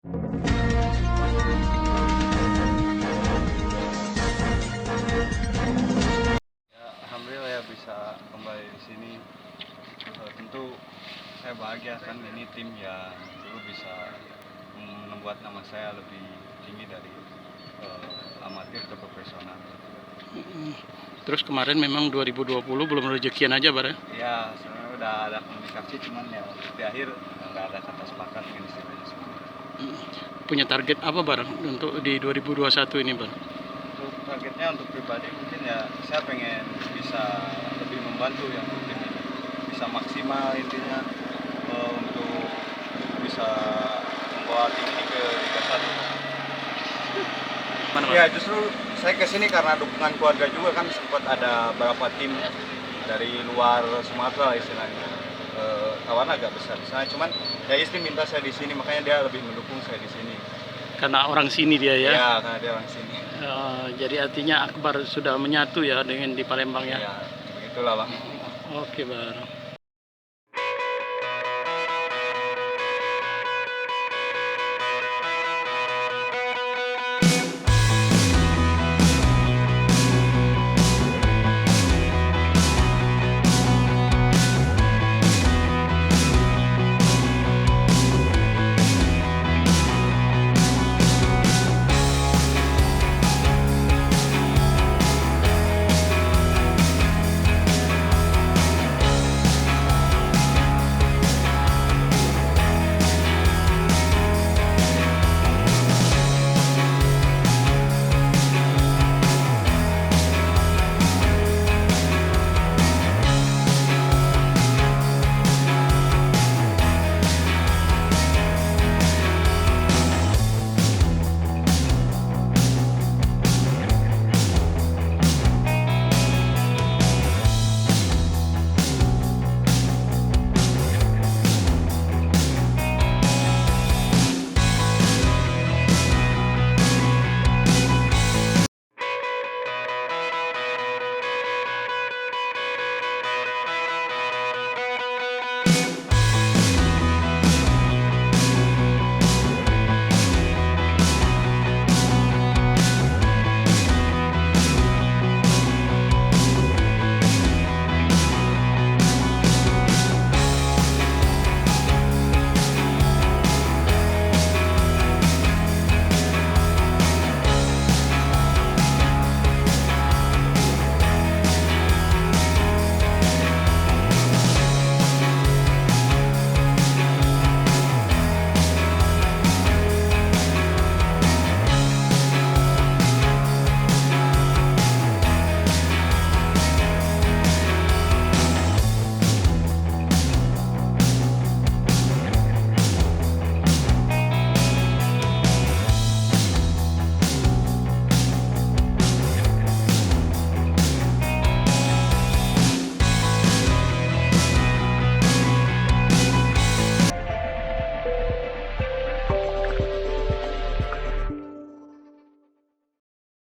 Ya, alhamdulillah ya bisa kembali di sini. Tentu saya bahagia kan ini tim yang dulu bisa membuat nama saya lebih tinggi dari amatir ke profesional. Terus kemarin memang 2020 belum rezekian aja, Bar, ya? Ya, sebenarnya udah ada komunikasi, cuman ya di akhir nggak ada kata sepakat yang istilahnya semua. Punya target apa, Bar, untuk di 2021 ini, Bar? Untuk targetnya untuk pribadi mungkin ya saya pengen bisa lebih membantu yang tim ini, bisa maksimal intinya untuk bisa membawa tim ini ke Liga 1. Mana, Bar? Ya justru saya kesini karena dukungan keluarga juga kan, sempat ada beberapa tim dari luar Sumatera istilahnya, kawan agak besar di sana, cuman ya istri minta saya di sini, makanya dia lebih mendukung saya di sini. Karena orang sini dia ya? Ya, karena dia orang sini. Jadi artinya Akbar sudah menyatu ya dengan di Palembang ya? Ya, begitulah Bang. Oke, Bar.